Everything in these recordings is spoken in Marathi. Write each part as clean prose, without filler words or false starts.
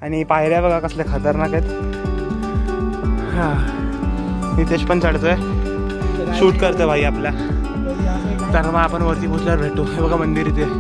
आणि पायऱ्या बघा कसल्या खतरनाक आहेत. नितेश पण चढतोय, शूट करतोय भाई आपला. तर मग आपण वरती पोचल्यावर भेटू. हे बघा मंदिर इथे.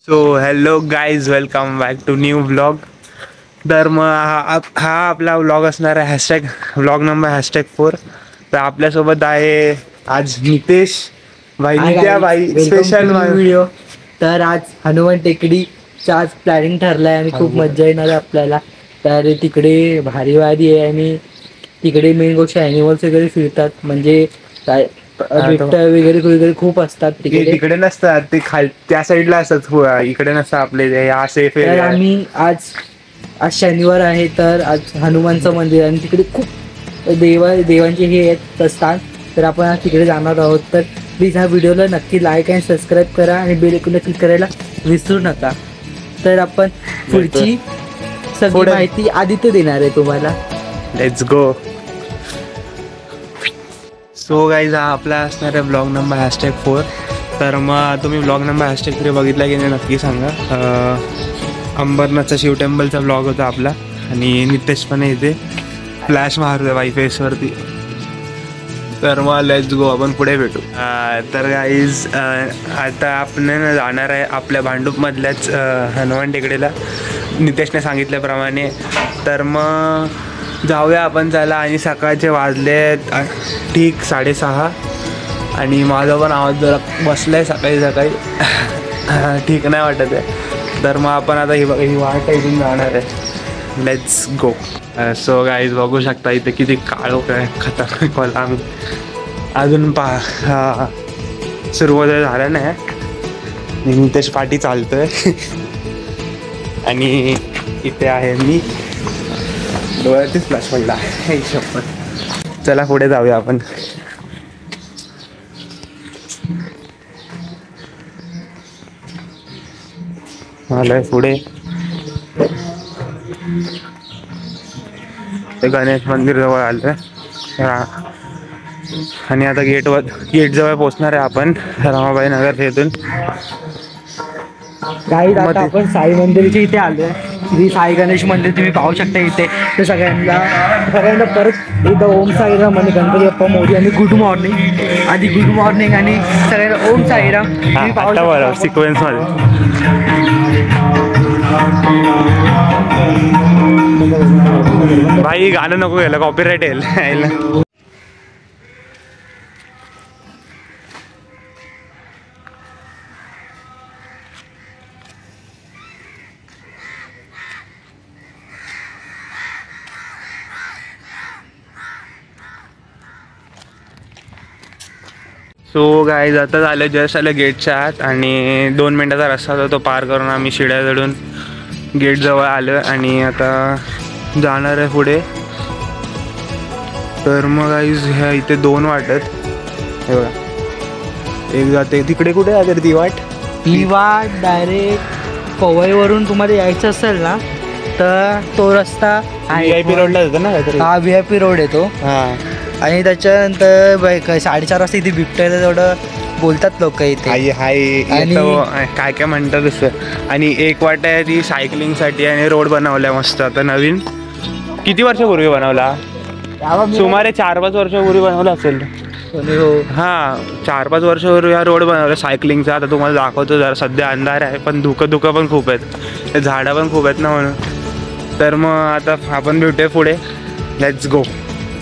So hello guys, welcome back to new vlog. तर मग हा आपला व्लॉग असणार आहे व्लॉग नंबर #4. तर आपल्यासोबत आहे आज नितेश भाई, नित्या भाई, स्पेशल व्हिडिओ. तर आज हनुमान टेकडीचा आज प्लॅनिंग ठरलाय आणि खूप मजा येणार आहे आपल्याला. तर तिकडे भारी आहे आणि तिकडे मेन गोष्ट ॲनिमल्स वगैरे फिरतात, म्हणजे काय बिबट्या वगैरे खूप असतात तिकडे नसतात. ते त्या साईडला असतात, इकडे नसतात आपले सेफ. आम्ही आज शनिवार आहे तर आज हनुमानचं मंदिर आणि तिकडे खूप देवांचे हे आहेत स्थान. तर आपण आज तिकडे जाणार आहोत. तर प्लीज ह्या व्हिडिओला नक्की लाईक आणि सबस्क्राईब करा आणि बेल आयकॉनला क्लिक करायला विसरू नका. तर आपण पुढची सगळी माहिती आदित्य देणार आहे तुम्हाला. Let's go. सो गाईज, हा आपला असणार आहे ब्लॉग नंबर #4. तर मग तुम्ही ब्लॉग नंबर #3 बघितला की नाही नक्की सांगा. अंबरनाथचा शिव टेम्पलचा ब्लॉग होता आपला आणि नितेश पण इथे फ्लॅश मारतोय बाई फेसवरती. तर मग लेट्स गो, आपण पुढे भेटू. तर गाईज, आता आपण जाणार आहे आपल्या भांडूपमधल्याच हनुमान टेकडीला नितेशने सांगितल्याप्रमाणे. तर मग जाऊया आपण त्याला. आणि सकाळचे वाजले ठीक 6:30 आणि माझा पण आवाज जरा बसला आहे सकाळी ठीक नाही वाटत आहे. तर मग आपण आता ही वाट इथून जाणार आहे. Let's go. सो गाईज, बघू शकता इथे किती काळो काय खतरनाक वाला. आम्ही अजून सुरुवात झालं नाही. नितेश पाठी चालतोय आणि इथे आहे मी. डोळ्यातच फ्लॅश पडला आहे शपथ. चला पुढे जाऊया आपण. आलोय पुढे. ते गणेश मंदिर जवळ आलोय आणि आता गेट जवळ पोहोचणार आहे आपण रमाबाई नगर येथून. आता आपण साई मंदिरच्या इथे आलोय. श्री साई गणेश मंदिर तुम्ही पाहू शकता इथे. तर सगळ्यांना परत एकदा ओम साईराम आणि गणपती बाप्पा मोदी आणि गुड मॉर्निंग आणि सगळ्यांना ओम साईराम. तुम्ही पाहू शकता सिक्वेन्स मध्ये. भाई गाणं नको गेलं, कॉपीराईट येईल. सो गाईज, आता झालं जस्ट आलं गेटच्या आत आणि 2 मिनटाचा रस्ता होता तो पार करून आम्ही शिड्या चढून गेट जवळ आलो आणि आता जाणार आहे पुढे. तर मग गाईज, ह्या इथे 2 वाट आहेत. हे बघा, एक जाते तिकडे. कुठे आहे ती वाट? ही वाट डायरेक्ट पवईवरून तुम्हाला यायचं असेल ना तर तो रस्ता VIP रोडला जातो ना. हा VIP रोड येतो. हां. आणि त्याच्यानंतर 4:30 वाजता इथे बिबट्याला तेवढं बोलतात लोक इथे. काय काय म्हणतात तसं. आणि एक वाट आहे ती सायकलिंगसाठी आणि रोड बनवलाय मस्त आता नवीन. किती वर्षापूर्वी बनवला? सुमारे 4-5 वर्षापूर्वी बनवला असेल. हां, 4-5 वर्षापूर्वी हा रोड बनवला सायकलिंगचा. आता तुम्हाला दाखवतो. जरा सध्या अंधार आहे पण धुकं पण खूप आहेत, झाडं पण खूप आहेत ना म्हणून. तर मग आता आपण भेटूया पुढे. Let's go.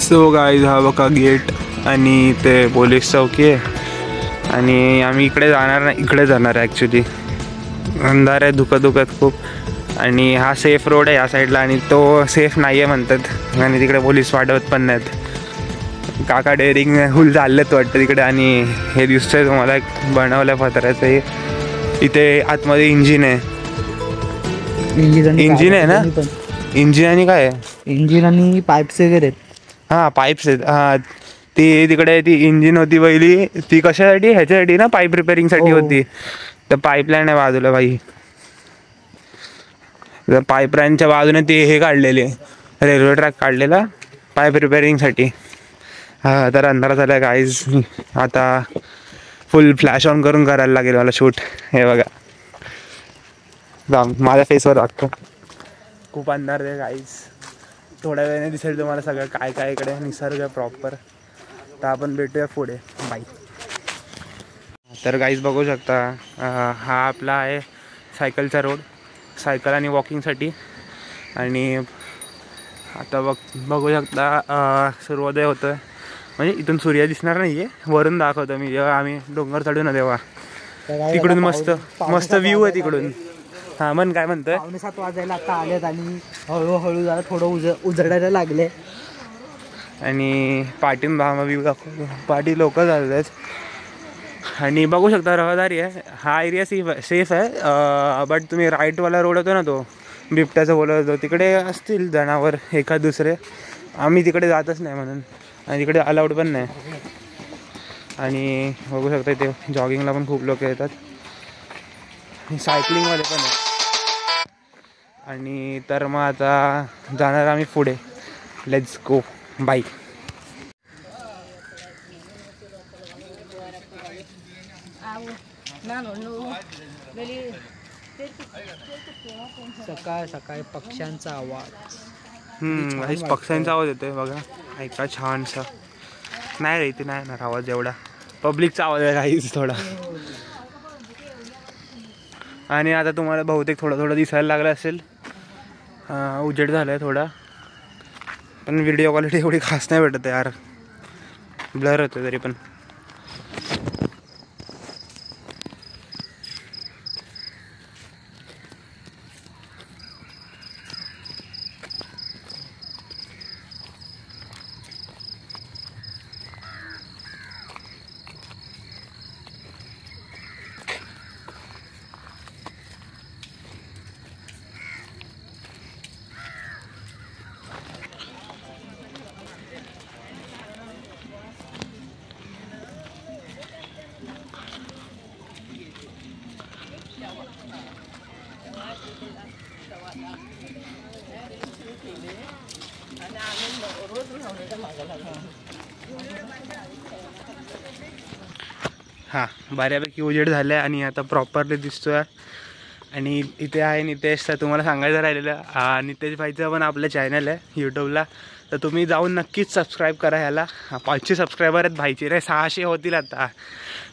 सो गाईज, हा बघा गेट आणि ते पोलीस चौकी आहे आणि आम्ही इकडे जाणार आहे ॲक्च्युली. अंधार आहे, दुखत खूप. आणि हा सेफ रोड आहे या साईडला आणि तो सेफ नाही आहे म्हणतात. आणि तिकडे पोलीस वाढवत पण नाहीत. काका डेअरिंग हुल चाललेत वाटतं तिकडे. आणि हे दिसतंय तुम्हाला बनवलं पत्र्याचं हे. इथे आतमध्ये इंजिन आहे. इंजिन आहे ना? इंजिन आणि काय आहे? इंजिन आणि पाईप्स वगैरे आहेत. हां पाईप्स आहेत. हां ती तिकडे ती इंजिन होती पहिली, ती कशासाठी? ह्याच्यासाठी ना, पाईप रिपेअरिंगसाठी होती. तर पाईपलाईन आहे बाजूला बाई. पाईपलाईनच्या बाजूने ते हे काढलेले, रेल्वे ट्रॅक काढलेला पाईप रिपेअरिंगसाठी. हां तर अंधारा झाला गाईज. आता फुल फ्लॅश ऑन करून करायला लागेल मला शूट. हे बघा माझ्या फेसवर लागतो. खूप अंधार आहे गाईज. थोड्या वेळाने दिसेल तुम्हाला सगळं काय काय इकडे निसर्ग प्रॉपर. तर आपण भेटूया पुढे. बाय. तर गाईज बघू शकता हा आपला आहे सायकलचा रोड, सायकल आणि वॉकिंगसाठी. आणि आता बघू शकता सूर्योदय होतं आहे. म्हणजे इथून सूर्य दिसणार नाही आहे, वरून दाखवतो मी. जेव्हा आम्ही डोंगर चढू ना तेव्हा तिकडून मस्त व्ह्यू आहे तिकडून. हां मन काय म्हणतोय? 7:15 वाजायला आता आलेत आणि हळूहळू जरा थोडं उजडायला लागले. आणि पाठीन व्ह्यू दाखवतो. पाठी लोक झालेत. आणि बघू शकता रहदारी आहे. हा एरिया सेफ आहे. बट तुम्ही राईटवाला रोड होतो ना, तो बिबट्याचं बोलत होतो, तिकडे असतील जनावर एखाद दुसरे. आम्ही तिकडे जातच नाही म्हणून, आणि तिकडे अलाउड पण नाही. आणि बघू शकता इथे जॉगिंगला पण खूप लोक येतात, सायकलिंगवाले पण आहेत. आणि तर मग आता जाणार आम्ही पुढे. Let's go. बाय. सकाळ सकाळी पक्ष्यांचा आवाज. पक्ष्यांचा आवाज येतोय बघा, ऐका छानसा. नाही रे इथे नाही येणार आवाज एवढा, पब्लिकचा आवाज आहे काहीच थोडा. आणि आता तुम्हाला बहुतेक थोडं दिसायला लागलं असेल. उजेड झाला आहे थोडा, पण व्हिडिओ क्वालिटी एवढी खास नाही भेटत यार, ब्लर होतं तरी पण. हां बऱ्यापैकी उजेड झालं आहे आणि आता प्रॉपरली दिसतोय. आणि इथे आहे नितेश. तर तुम्हाला सांगायचं राहिलेलं, नितेश भाईचं पण आपलं चॅनल आहे यूट्यूबला, तर तुम्ही जाऊन नक्कीच सबस्क्राईब करा ह्याला. 500 सबस्क्रायबर आहेत भाईचे रे, 600 होतील आता.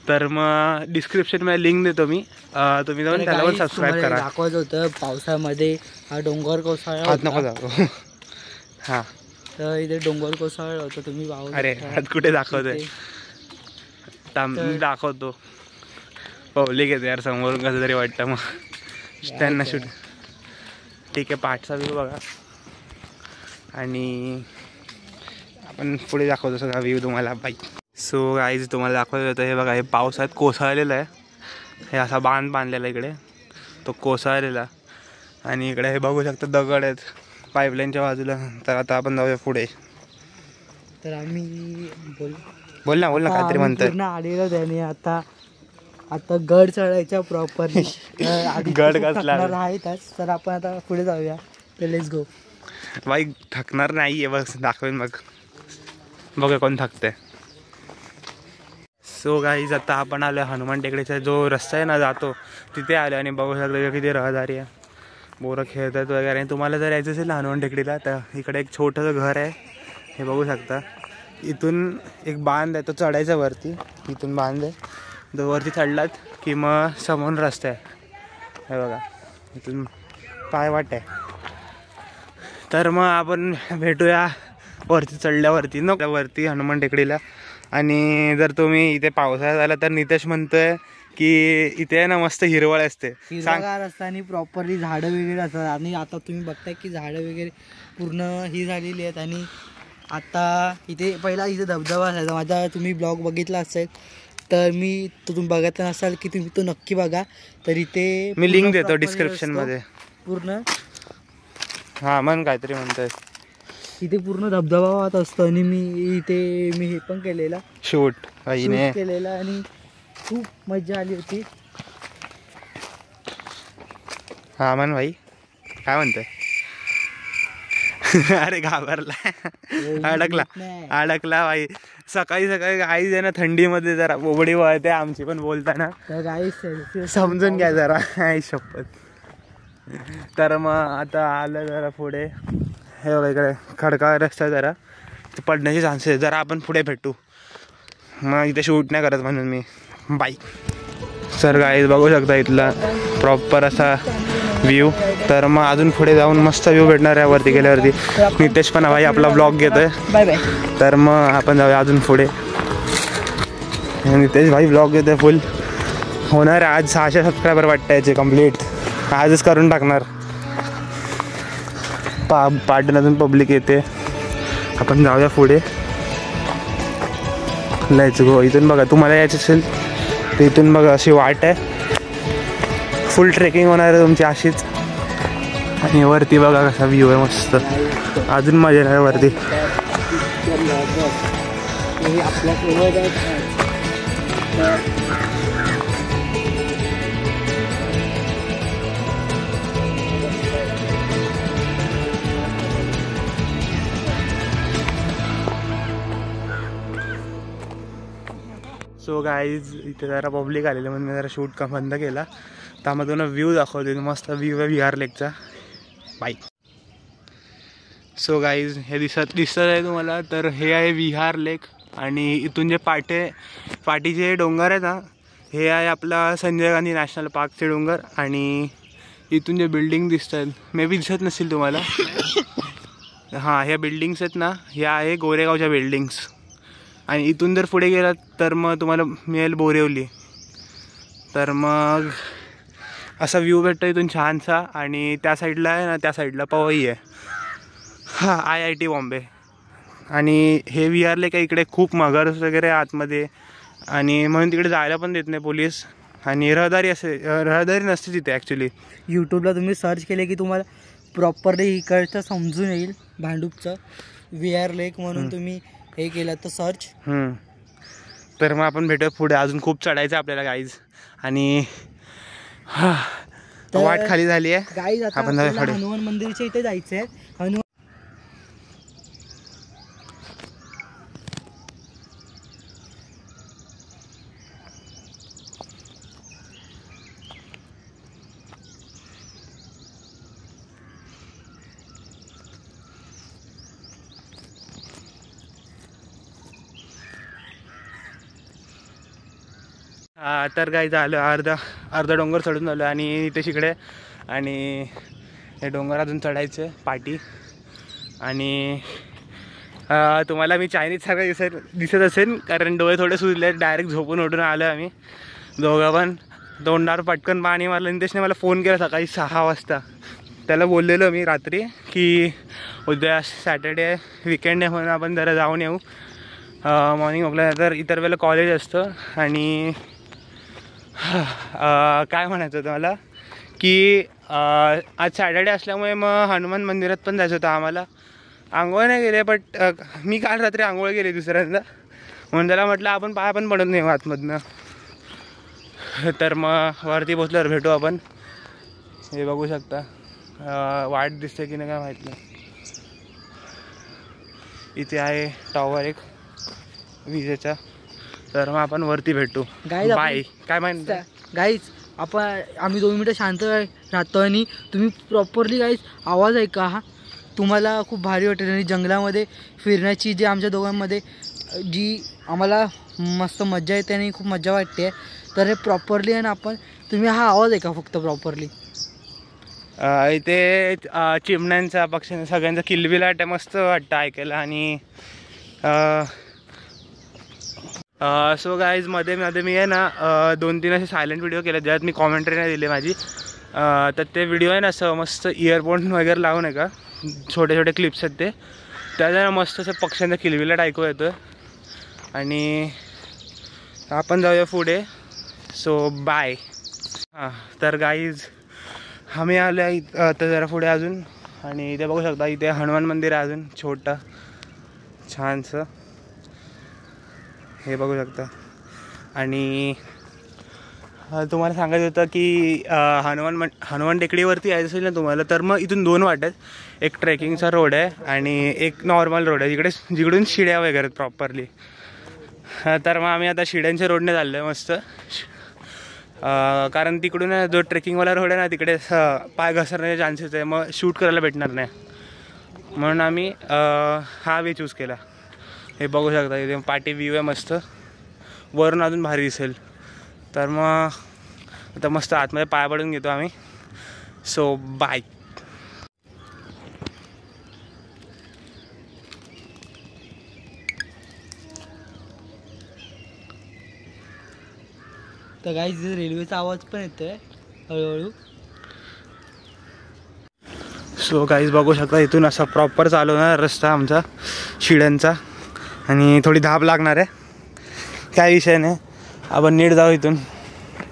तर मग डिस्क्रिप्शनमध्ये लिंक देतो मी, तुम्ही जाऊन त्याला पण सबस्क्राईब करा. दाखवायचं होतं पावसामध्ये हा डोंगर कोसळला हात नको जाऊ. हां तर इथे डोंगर कोसळला होता, तुम्ही पाहू. अरे हात कुठे दाखवतोय? दाखवतो. पब्लिक येते यार समोरून, कसं तरी वाटतं मग त्यांना शूट. ठीक आहे, पाठचा व्ह्यू बघा आणि आपण पुढे दाखवतो सगळा व्ह्यू तुम्हाला. बाई. सो गाईज तुम्हाला दाखवत होतं, हे बघा हे पावसात कोसळलेलं आहे. हे असा बांध बांधलेला इकडे, तो कोसळलेला. आणि इकडे हे बघू शकता दगड आहेत पाईपलाईनच्या बाजूला. तर आता आपण जाऊया पुढे. तर आम्ही बोल ना काहीतरी म्हणतोय. आलेलो त्याने आता गड चढायच्या प्रॉपरली. गड कसला आहेतच. तर आपण आता पुढे जाऊया. तर लेट्स गो. बाई थकणार नाही आहे, बस दाखवेन मग बघा कोण थकते. सो गाईज आता आपण आलो हनुमान टेकडीचा जो रस्ता आहे ना जातो तिथे आलो. आणि बघू शकतो किती रहदारी आहे, बोरं खेळतात वगैरे. आणि तुम्हाला जर यायचं असेल ना हनुमान टेकडीला, तर इकडे एक छोटंसं घर आहे, हे बघू शकता. इथून एक बांध आहे, तो चढायचा वरती. इथून बांध आहे, तो वरती चढलात की मग समोर रस्ता आहे. हे बघा इथून पाय वाट आहे. तर मग आपण भेटूया वरती चढल्यावरती वरती हनुमान टेकडीला. आणि जर तुम्ही इथे पावसाळ्यात आला तर नितेश म्हणतोय की इथे आहे ना मस्त हिरवळ असते. हिरवागार असतं आणि प्रॉपरली झाडं वगैरे असतात. आणि आता तुम्ही बघताय की झाडं वगैरे पूर्ण ही झालेली आहेत. आणि आता इथे पहिला इथे धबधबा असायचा. माझा तुम्ही ब्लॉग बघितला असेल तर तो तुम्ही बघत नसाल की तुम्ही तो नक्की बघा. तर इथे मी लिंक देतो डिस्क्रिप्शन मध्ये पूर्ण. हां मन काहीतरी म्हणतोय. इथे पूर्ण धबधबा वाहत असतो. आणि मी हे पण केलेला शूट केलेला आणि खूप मजा आली होती. हा मन भाई काय म्हणतोय? अरे घाबरला, अडकला भाई. सकाळी गाईज आहे ना थंडीमध्ये जरा बोबडी वळते आमची पण बोलताना, समजून घ्या जरा. शपथ. तर मग आता आलं जरा पुढे, हे बघा इकडे खडका रस्ता जरा पडण्याचे चान्सेस जरा आपण पुढे भेटू. मग इथे शूट नाही करत म्हणून मी बाई. सर गाईज बघू शकता इथला प्रॉपर असा व्ह्यू. तर मग अजून पुढे जाऊन मस्त व्ह्यू भेटणार आहे वरती गेल्यावरती. नितेश पण भाई आपला ब्लॉग घेतोय. Bye bye. तर मग आपण जाऊया अजून पुढे. नितेश भाई ब्लॉग घेतोय फुल. होणार आहे आज 600 सबस्क्रायबर वाटतं याचे कंप्लीट. आजच करून टाकणार. पार्टन अजून पब्लिक येते. आपण जाऊया पुढे. Let's go. इथून बघा तुम्हाला यायचं असेल तर इथून बघा अशी वाट आहे. फुल ट्रेकिंग होणार आहे तुमची अशीच. आणि वरती बघा कसा व्ह्यू आहे मस्त. अजून मजा येणार वरती. सो गाईज इथे जरा पब्लिक आलेलं म्हणून मी जरा शूट बंद केला. त्यामधून व्ह्यू दाखवते मस्त व्ह्यू आहे विहार लेकचा. बाई. सो गाईज हे दिसत आहे तुम्हाला. तर हे आहे विहार लेक. आणि इथून जे पाटीचे डोंगर आहेत ना, हे आहे आपला संजय गांधी नॅशनल पार्कचे डोंगर. आणि इथून जे बिल्डिंग दिसत आहेत, मे बी दिसत नसतील तुम्हाला. हां ह्या बिल्डिंग्स आहेत ना, ह्या आहे गोरेगावच्या बिल्डिंग्स. आणि इथून जर पुढे गेलात तर मग तुम्हाला मिळेल बोरिवली. तर मग असा व्ह्यू भेटतो इथून छानसा. आणि त्या साईडला आहे ना, त्या साईडला पवई आहे. हां IIT बॉम्बे. आणि हे विहार लेक आहे. इकडे खूप मगर वगैरे आतमध्ये. आणि म्हणून तिकडे जायला पण देत नाही पोलीस. आणि रहदारी नसते तिथे ॲक्च्युली. यूट्यूबला तुम्ही सर्च केले की तुम्हाला प्रॉपरली इकडचं समजून येईल. भांडूपचं विहार लेक म्हणून तुम्ही हे केलं तर सर्च. तर मग आपण भेटूया पुढे. अजून खूप चढायचं आपल्याला गाईज. आणि वाट खाली झाली आहे गाईज. आता आपल्याला हनुमान मंदिरच्या इथे जायचं आहे. तर काय झालं अर्धा डोंगर चढून झालं. आणि इथे शिकडे. आणि हे डोंगर अजून चढायचं पाटी. आणि तुम्हाला मी चायनीज सारखं दिसत असेल कारण डोळे थोडे सुजले. डायरेक्ट झोपून उठून आलो आम्ही दोघं पण. तोंडावर पटकन पाणी मारलं. नितेशने मला फोन केला सकाळी 6 वाजता. त्याला बोललेलो मी रात्री की उद्या सॅटर्डे विकेंड आहे म्हणून आपण जरा जाऊन येऊ. मॉर्निंग वॉकला. तर इतर वेळेला कॉलेज असतं. आणि काय म्हणायचं होतं मला की आज सॅटर्डे असल्यामुळे मग हनुमान मंदिरात पण जायचं होतं आम्हाला. आंघोळ नाही गेले बट मी काल रात्री आंघोळ गेले दुसऱ्यांदा. म्हणून त्याला म्हटलं आपण पाय पण पडत नाही आतमधनं. तर मग वरती पोचल्यावर भेटू आपण. हे बघू शकता. वाट दिसते की नाही काय माहीत नाही. इथे आहे टॉवर एक विजेचा. तर मग आपण वरती भेटू. बाय. काय माहिती गाईज आम्ही 2 मिनटं शांत राहतो. आणि तुम्ही प्रॉपरली गाईज आवाज ऐका. हा तुम्हाला खूप भारी वाटेल. आणि जंगलामध्ये फिरण्याची जी आमच्या दोघांमध्ये जी आम्हाला मस्त मजा येते आणि खूप मजा वाटते. तर हे प्रॉपरली आहे ना तुम्ही हा आवाज ऐका फक्त प्रॉपरली. इथे चिमण्यांचा पक्ष्यांचा सगळ्यांचा किलबिलाट मस्त वाटतं ऐकायला. आणि सो गाईज मध्ये मी आहे ना 2-3 असे सायलेंट व्हिडिओ केले ज्यात मी कॉमेंट्री नाही दिली माझी. तर ते व्हिडिओ आहे ना असं मस्त इयरफोन वगैरे लावून आहे का छोटे छोटे क्लिप्स आहेत ते त्याला मस्त असं पक्ष्यांचा किलबिलाट ऐकू येतं. आणि आपण जाऊया पुढे. So bye. हां तर गाईज आम्ही आलो आहे तर जरा पुढे अजून. आणि इथे बघू शकता इथे हनुमान मंदिर आहे अजून छोटं छानसं हे बघू शकता. आणि तुम्हाला सांगायचं होतं की हनुमान टेकडीवरती यायचं असेल ना तुम्हाला तर मग इथून 2 वाट आहेत. एक ट्रेकिंगचा रोड आहे आणि एक नॉर्मल रोड आहे जिकडून शिड्या वगैरे आहेत प्रॉपरली. तर मग आम्ही आता शिड्यांच्या रोडने चाललो आहे मस्त. कारण तिकडून जो ट्रेकिंगवाला रोड आहे ना तिकडे पाय घसरण्याचे चान्सेस आहे मग शूट करायला भेटणार नाही म्हणून आम्ही हा वे चूज केला. हे बघू शकता इथे पाठी व्ह्यू आहे मस्त वरून अजून भारी दिसेल. तर मग आता मस्त आतमध्ये पाय पडून घेतो आम्ही. So bye. तर गाईज रेल्वेचा आवाज पण येतोय हळूहळू. सो गाईज बघू शकता इथून असा प्रॉपर चालवणार रस्ता आमचा शिड्यांचा आणि थोडी धाप लागणार आहे. काय विषय नाही आपण नीट जाऊ इथून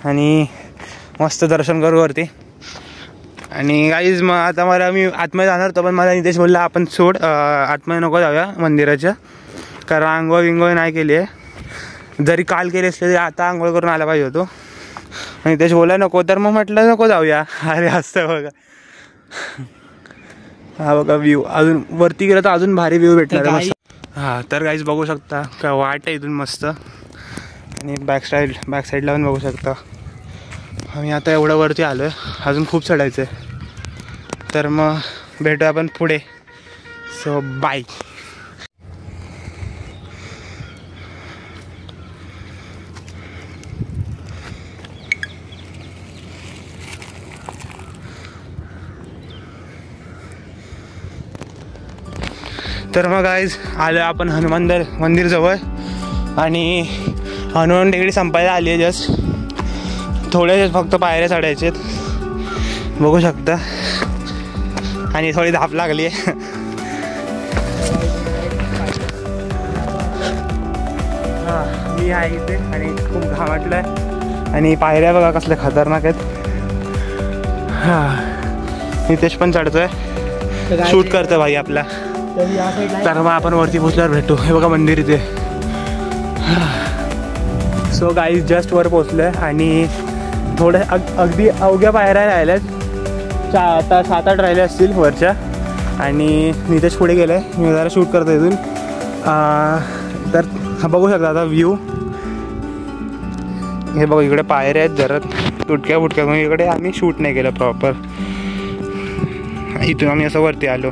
आणि मस्त दर्शन करू वरती. आणि गाईज मग आता मी आतमध्ये जाणार होतो पण मला नितेश बोलला आपण सोड आतमध्ये नको जाऊया मंदिराच्या कारण आंघोळ विंघोळ नाही केली आहे. जरी काल केली असले तरी आता आंघोळ करून आला पाहिजे होतो. आणि नितेश बोलला नको तर मग म्हटलं नको जाऊया. अरे असतं बघा हा बघा व्ह्यू अजून वरती गेलं तर अजून भारी व्ह्यू भेटणार आहे मस्त. हां तर गाईज बघू शकता का वाट आहे इथून मस्त. आणि बॅक साईडला पण बघू शकता. आम्ही आता एवढं वरती आलो आहे अजून खूप चढायचं आहे. तर मग भेटूया आपण पुढे. So bye. तर मग गाईज आलो आपण हनुमान मंदिर जवळ आणि हनुमान टेकडी संपायला आली आहे जस्ट. थोडे फक्त पायऱ्या चढायचे बघू शकता आणि थोडी धाप लागली आहे. हां मी आहे इथे आणि खूप घाम वाटलं आहे आणि पायऱ्या बघा कसल्या खतरनाक आहेत. हां नितेश पण चढतोय शूट करतो भाई आपला. तर मग आपण वरती पोचल्यावर भेटू. हे बघा मंदिर इथे. सो गाईज जस्ट वर पोचलो आहे आणि थोडे अगदी अवघ्या पायऱ्या राहिल्यात. आता 7-8 राहिले असतील वरच्या. आणि नितेश पुढे गेलं आहे मी जरा शूट करतो इथून. तर बघू शकता आता व्ह्यू. हे बघू इकडे पायऱ्या आहेत जरा तुटक्या फुटक्या मग इकडे आम्ही शूट नाही केलं प्रॉपर. इथून आम्ही असं वरती आलो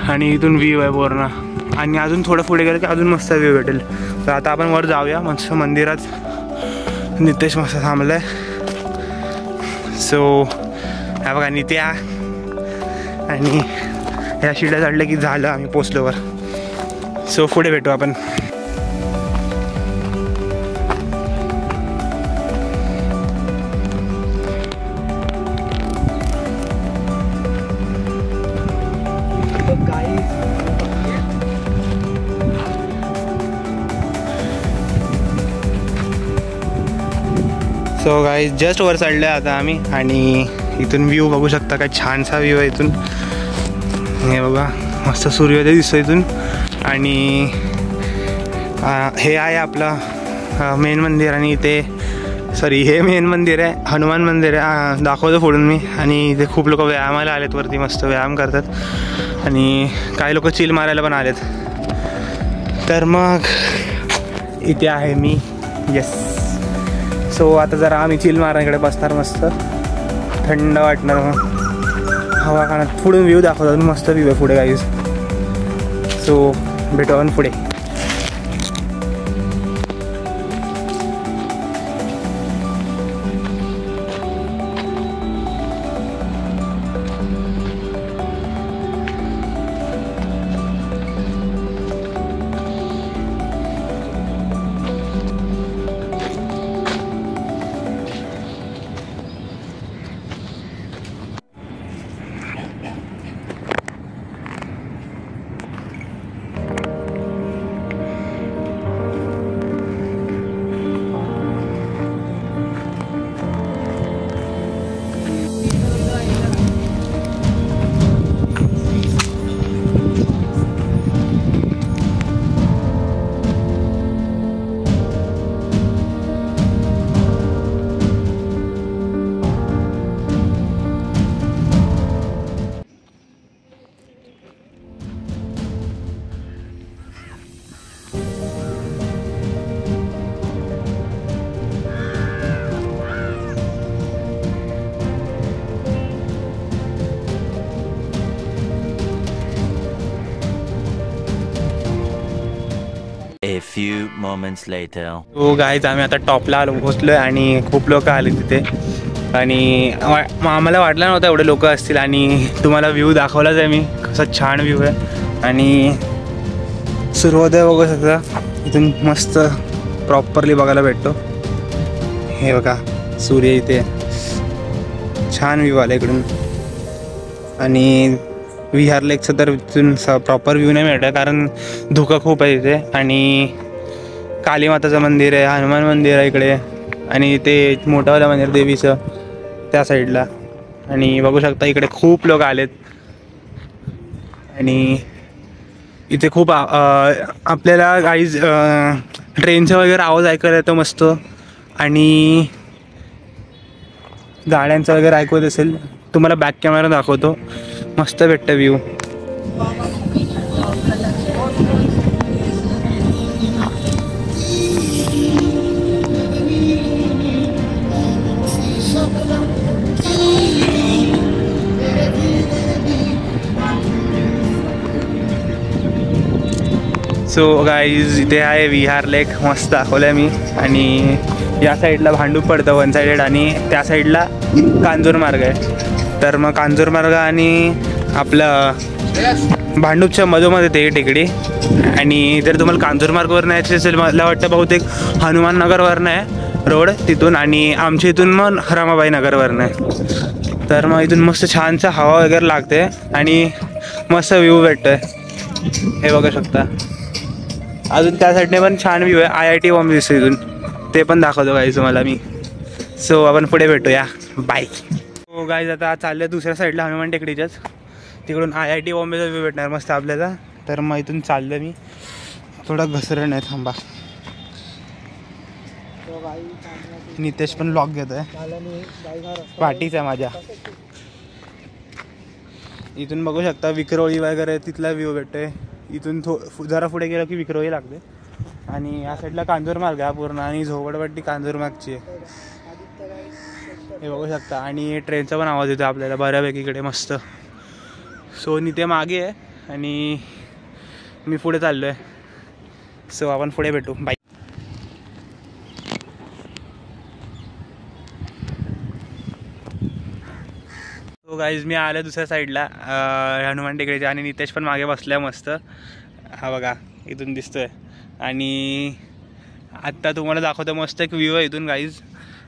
आणि इथून व्ह्यू आहे पूर्ण. आणि अजून थोडं पुढे गेलं की अजून मस्त व्ह्यू भेटेल. तर आता आपण वर जाऊया मस्त मंदिरात. नितेश मस्त थांबलाय. सो ह्या बघा नित्या आणि ह्या शिड्या चढल्या की झालं आम्ही पोचलो वर. सो पुढे भेटू आपण. सो गाईज जस्ट वर चढलो आहे आता आम्ही आणि इथून व्ह्यू बघू शकता काय छानसा व्ह्यू आहे इथून. हे बघा मस्त सूर्योदय दिसतो इथून. आणि हे आहे आपलं मेन मंदिर आणि इथे हे मेन मंदिर आहे हनुमान मंदिर आहे. दाखवतो फोडून मी. आणि इथे खूप लोक व्यायामाला आलेत वरती मस्त व्यायाम करतात आणि काही लोक चिल मारायला पण आलेत. तर मग इथे आहे मी. येस. सो आता जरा आम्ही चिल मारण्याकडे बसणार मस्त थंड वाटणार मग हवा खाण्यात. पुढून व्ह्यू दाखवतात मस्त व्ह्यू आहे पुढे गाईज. सो भेटू आपण पुढे. A few moments later. हो गाईज, आम्ही आता टॉपला पोहोचलो आहे आणि खूप लोक आले तिथे आणि आम्हाला वाटलं नव्हतं एवढे लोक असतील आणि तुम्हाला व्ह्यू दाखवलाच आहे मी, कसा छान व्ह्यू आहे आणि सूर्योदय बघू शकता इथून मस्त प्रॉपरली बघायला भेटतो. हे बघा सूर्य इथे, छान व्ह्यू आला इकडून. आणि विहार लेकचं तर इथून प्रॉपर व्ह्यू नाही मिळत कारण धुकं खूप आहे इथे. आणि कालीमाताचं मंदिर आहे, हनुमान मंदिर आहे इकडे आणि ते मोठंवालं मंदिर देवीचं त्या साईडला. आणि बघू शकता इकडे खूप लोक आलेत आणि इथे खूप आपल्याला गाईज ट्रेनचा वगैरे आवाज ऐकायला येतो मस्त आणि गाड्यांचा वगैरे ऐकवत असेल. तुम्हाला बॅक कॅमेरा दाखवतो, मस्त भेटतं व्ह्यू. सो गाईज इथे आहे विहार लेक, मस्त दाखवलं मी. आणि या साईडला भांडूप पडतं वन साईडेड आणि त्या साईडला कांजूरमार्ग आहे. तर मग कांजूरमार्ग आणि आपलं भांडूपच्या मधोमध्ये ते टेकडी. आणि जर तुम्हाला कांजूरमार्गवरनं यायचं असेल, मला वाटतं बहुतेक हनुमान नगरवरनं आहे रोड तिथून आणि आमच्या इथून मग रमाबाई नगरवरनं आहे. तर मग इथून मस्त छानसा हवा वगैरे लागते आणि मस्त व्ह्यू भेटतो आहे, हे बघू शकता. अजून त्या साईडने पण छान व्ह्यू आहे, IIT बॉम्बे दिसतो इथून, ते पण दाखवतो गाईज तुम्हाला मी. सो आपण पुढे भेटूया, बाय. हो गाईज, आता चाललं दुसऱ्या साईडला हनुमान टेकडीच्याच तिकडून IIT बॉम्बेचा व्ह्यू भेटणार मस्त आपल्याला. तर मग इथून चाललं मी, थोडा घसरण आहे, थांबा. नितेश पण ब्लॉग घेतो आहे, पाठीचा माझ्या. इथून बघू शकता विक्रोळी वगैरे तिथला व्ह्यू भेटतोय. इथून जरा पुढे गेलं की विक्रोळी लागते आणि या साईडला कांजूरमार्ग आहे पूर्ण आणि झोपडपट्टी कांजूरमार्गची आहे, हे बघू शकता. आणि ट्रेनचा पण आवाज येतो आपल्याला बऱ्यापैकी इकडे मस्त. सो निते मागे आहे आणि मी पुढे चाललो आहे. सो आपण पुढे भेटू, बाय. सो गाईज, मी आलो दुसऱ्या साईडला हनुमान टेकडीच्या आणि नितेश पण मागे बसल्या मस्त. हा बघा इथून दिसतोय आणि आत्ता तुम्हाला दाखवतो मस्त एक व्ह्यू आहे इथून गाईज.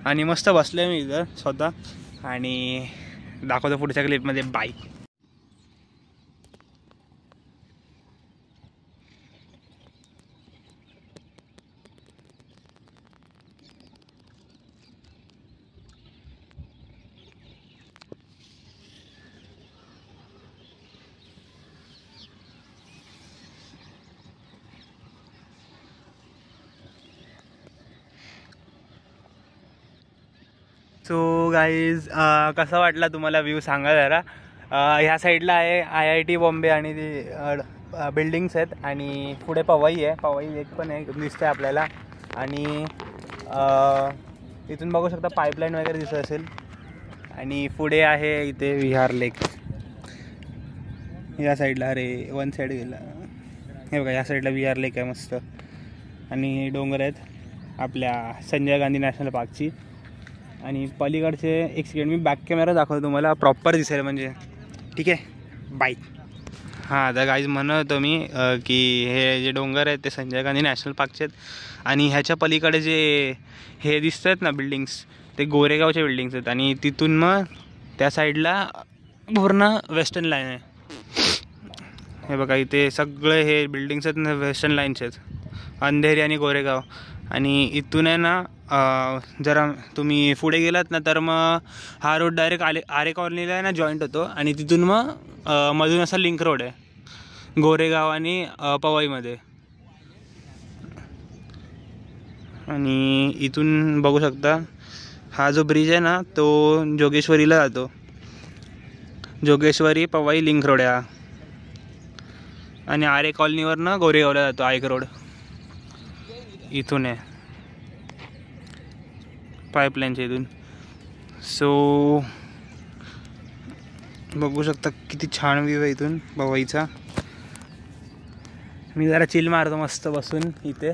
आणि मस्त बसलो आहे मी इथं स्वतः आणि दाखवतो पुढच्या क्लिपमध्ये, बाय. सो गाईज, कसा वाटला तुम्हाला व्ह्यू सांगा जरा. ह्या साईडला आहे IIT बॉम्बे आणि ते बिल्डिंग्स आहेत आणि पुढे पवई आहे, पवई लेक पण आहे दिसते आपल्याला. आणि इथून बघू शकता पाईपलाईन वगैरे दिसत असेल. आणि पुढे आहे इथे विहार लेक या साईडला. अरे वन साईड गेला, हे बघा या साईडला विहार लेक आहे मस्त. आणि डोंगर आहेत आपल्या संजय गांधी नॅशनल पार्कची. आणि पलीकडचे एक सेकंड मी बॅक कॅमेरा दाखवतो तुम्हाला, प्रॉपर दिसेल म्हणजे, ठीक आहे, बाय. हां, आता गाईज म्हणत होतो मी की हे जे डोंगर आहेत ते संजय गांधी नॅशनल पार्कचे आहेत आणि ह्याच्या पलीकडे जे हे दिसत आहेत ना बिल्डिंग्स, ते गोरेगावच्या बिल्डिंग्स आहेत. आणि तिथून मग त्या साईडला पूर्ण वेस्टर्न लाईन आहे, हे बघा इथे सगळे हे बिल्डिंग्स आहेत ना वेस्टर्न लाईनचे आहेत, अंधेरी आणि गोरेगाव. आणि इथून आहे ना जरा तुम्ही पुढे गेलात ना तर मग हा रोड डायरेक्ट आरे कॉलनीला आहे ना जॉईंट होतो आणि तिथून मग मधून असा लिंक रोड आहे गोरेगाव आणि पवईमध्ये. आणि इथून बघू शकता हा जो ब्रिज आहे ना तो जोगेश्वरीला जातो, जोगेश्वरी पवई लिंक रोड आहे हा. आणि आरे कॉलनीवरनं गोरेगावला जातो आयक रोड, इथून आहे पाईपलाईनच्या इथून. सो बघू शकता किती छान व्ह्यू आहे इथून पवईचा. मी जरा चिल मारतो मस्त बसून इथे.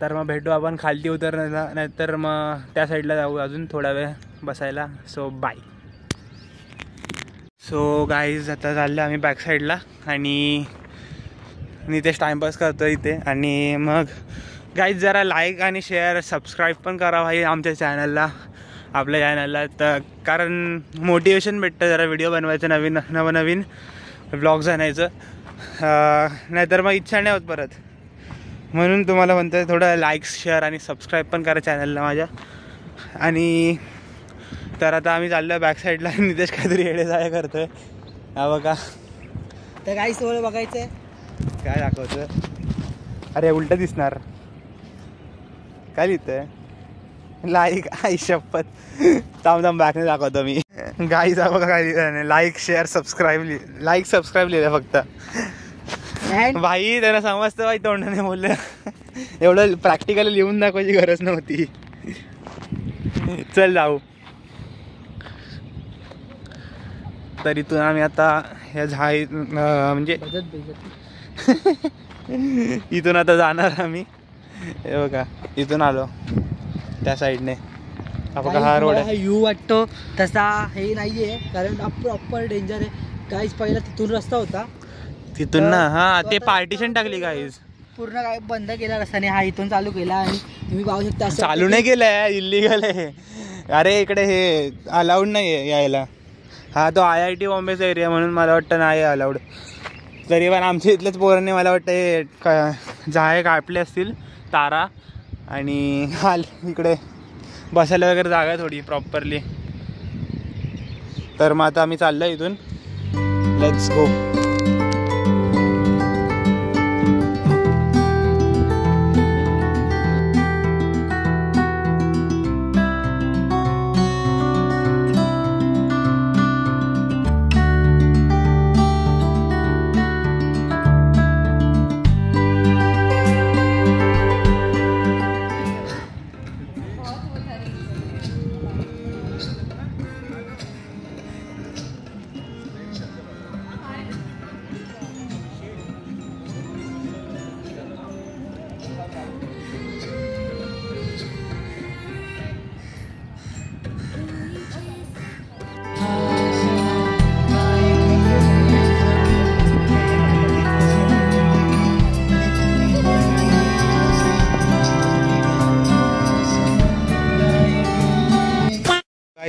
तर मग भेटू आपण खालती उतरण्याला, नाहीतर मग त्या साईडला जाऊ अजून थोडा वेळ बसायला. So bye. सो गाईज आता चाललं आम्ही बॅक साईडला आणि नितेश टाईमपास करतो इथे. आणि मग गाईज जरा लाईक आणि शेअर सबस्क्राईब पण करा भाई आमच्या चॅनलला, आपल्या चॅनलला. तर कारण मोटिवेशन भेटतं जरा व्हिडिओ बनवायचं, नवीन व्लॉग्स आणायचं. नाहीतर मग इच्छा नाही होत परत. म्हणून तुम्हाला म्हणतो थोडं लाईक्स शेअर आणि सबस्क्राईब पण करा चॅनलला माझ्या. आणि तर आता आम्ही चाललो आहे बॅक साईडला. नितेश काहीतरी येडे जाय करतोय हा बघा. तर काही सोहळं बघायचं आहे. काय दाखवतं? अरे उलटं दिसणार. काय लिहितंय? लाईक. आई शपथ. थांब बॅकने दाखवतो मी. गाईज बघा काय लिहिलं. Like share subscribe. Like subscribe लिहिलं फक्त. भाई त्यांना समजतं भाई, तोंडाने बोललं. एवढं प्रॅक्टिकली लिहून दाखवायची गरज नव्हती. चल जाऊ. तर इथून आम्ही आता ह्या म्हणजे इथून आता जाणार आम्ही. हे बघा इथून आलो त्या साईडने. बघा हा रोड आहे. यू वाटतो तसा हे नाहीये, कारण प्रॉपर डेंजर आहे. काहीच पहिला तिथून रस्ता होता तिथून ना. हा ते पार्टिशन टाकली गाईज. पूर्ण काय बंद केला रस्त्याने. हा इथून चालू केला आणि तुम्ही पाहू शकता. चालू नाही केलंय, इल्लीगल आहे. अरे इकडे हे अलाउड नाही आहे यायला. हा तो IIT बॉम्बेचा एरिया म्हणून मला वाटतं नाही अलाउड. तरी पण आमच्या इथल्याच पोरांनी मला वाटतं हे जाळे कापले असतील तारा. आणि हाल इकडे बसायला वगैरे जागा आहे थोडी प्रॉपरली. तर मग आता आम्ही चाललो इथून. Let's go.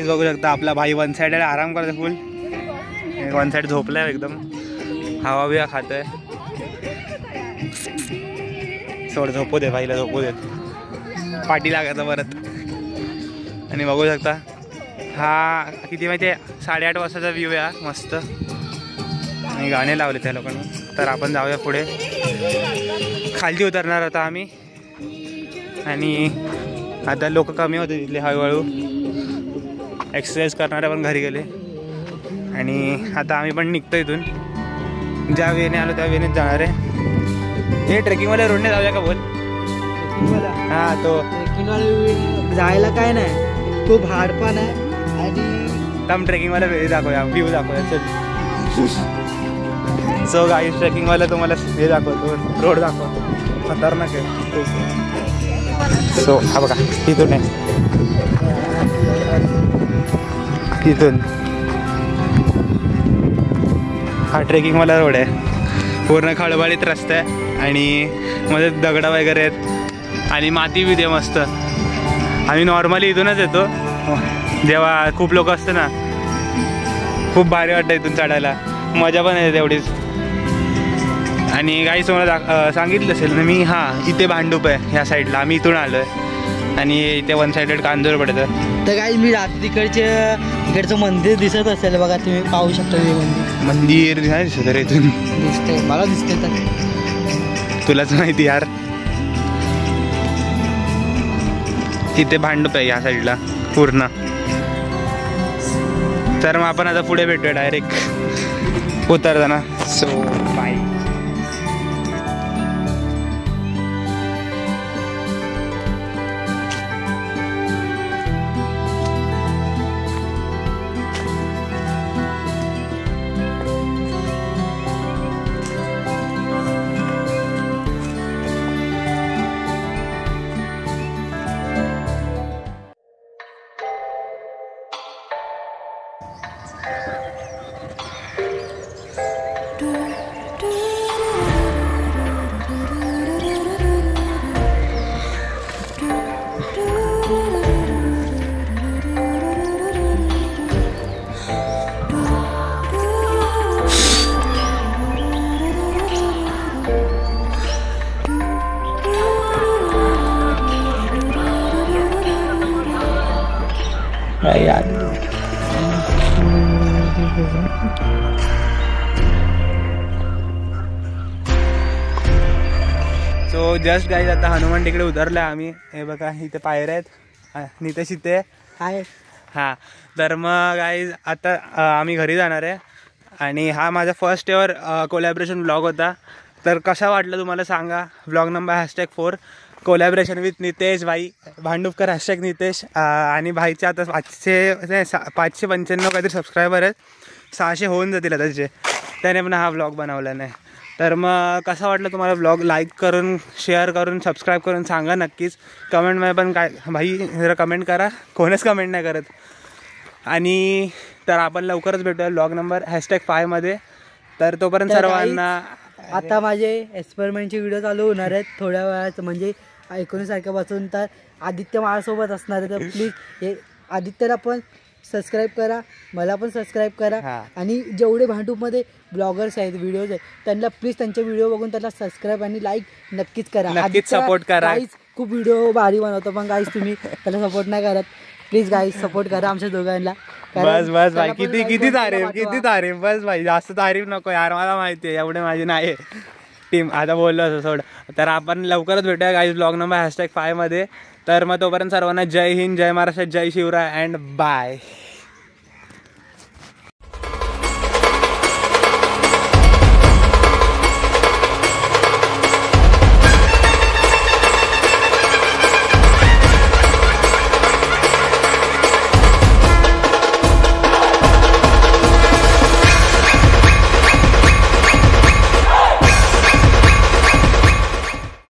बघू शकता आपला भाई वन साइड आराम करतोय फुल. वन साइड झोपलाय एकदम. हवा बिवा खातोय. सोड झोपू दे भाईला, झोपू दे. पाठी लागायचं परत. आणि बघू शकता हा किती माहिती आहे 8:30 वाजताचा व्ह्यू आहे मस्त. आणि गाणे लावले त्या लोकांनी. तर आपण जाऊया पुढे. खालती उतरणार आता आम्ही. आणि आता लोक कमी होते तिथले हळूहळू. एक्सरसाइज करणारे पण घरी गेले. आणि आता आम्ही पण निघतो इथून. ज्या वेने आलो त्या वेनेच जाणार आहे. हे ट्रेकिंगवाल्या रोडने जाऊया का बोल? हां तो ट्रेकिंगवाला जायला काय नाही, खूप हार्ड पण आहे. आणि तम ट्रेकिंगवाला वेळ दाखवूया, व्ह्यू दाखवूया. चल. सो गाईस ट्रेकिंगवाला तुम्हाला हे दाखवतो, रोड दाखवतो. खतरनाक आहे. सो हा बघा इथून आहे. इथून हा ट्रेकिंगवाला रोड आहे. पूर्ण खळबळीत रस्ता आहे आणि मध्ये दगडं वगैरे आहेत आणि माती बी दे मस्त. आम्ही नॉर्मली इथूनच येतो जेव्हा खूप लोक असतं ना. खूप भारी वाटतं इथून चढायला, मजा पण येते तेवढीच. आणि काही तुम्हाला सांगितलं असेल ना मी. हां इथे भांडूप आहे ह्या साईडला. आम्ही इथून आलो आहे आणि इथे वन साइडेड कांजूर पडतं. तर काही मी रात्री इकडचं मंदिर दिसत असेल बघा, तुम्ही पाहू शकता. हे मंदिर नाही दिसत रे इथून. दिसते मला, दिसते. तर तुलाच माहिती यार. इथे भांडूप आहे ह्या साईडला पूर्ण. तर मग आपण आता पुढे भेटूया डायरेक्ट उतरताना. So bye. यार सो जस्ट गाईज आता हनुमान तिकडे उतरलोय आम्ही. हे बघा इथे पायऱ्या आहेत, नितेश इथे आहे. हां, तर मग गाईज आता आम्ही घरी जाणार आहे. आणि हा माझा फर्स्ट एवर कोलॅबरेशन ब्लॉग होता. तर कसा वाटलं तुम्हाला सांगा. Blog number #4 collaboration with Nitesh भाई भांडुपकर #नितेश. आणि भाईचे आता 595 काहीतरी सबस्क्रायबर आहेत. 600 होऊन जातील आता त्याचे. त्याने पण हा ब्लॉग बनवला नाही. तर मग कसा वाटलं तुम्हाला ब्लॉग. लाईक करून, शेअर करून, सबस्क्राईब करून सांगा नक्कीच. कमेंटमध्ये पण काय भाई जरा कमेंट करा. कोणच कमेंट नाही करत. आणि तर आपण लवकरच भेटूया ब्लॉग नंबर #5 मध्ये. तर तोपर्यंत सर्वांना आता माझे एक्सपेरिमेंटचे व्हिडिओ चालू होणार आहेत थोड्या वेळात, म्हणजे 19 तारखेपासून. तर आदित्य माझ्यासोबत असणार आहे. तर प्लीज हे आदित्यला पण सबस्क्राईब करा, मला पण सबस्क्राईब करा. आणि जेवढे भांडूपमध्ये ब्लॉगर्स आहेत, व्हिडिओज आहेत, त्यांना प्लीज त्यांचे व्हिडिओ बघून त्यांना सबस्क्राईब आणि लाईक नक्कीच करा. नक्कीच सपोर्ट करा. गाईज खूप व्हिडिओ भारी बनवतो, पण गाईज तुम्ही त्याला सपोर्ट नाही करत. प्लीज गाईज सपोर्ट करा आमच्या दोघांना. बस भाई, किती तारीफ बस भाई, जास्त तारीफ नको यार. मला माहिती आहे एवढे माझी नाही टीम. आता बोललो असं सोड. तर आपण लवकरच भेटूया गाईज ब्लॉग नंबर #5 मध्ये. तर मग तोपर्यंत सर्वांना जय हिंद, जय महाराष्ट्र, जय शिवराय अँड बाय.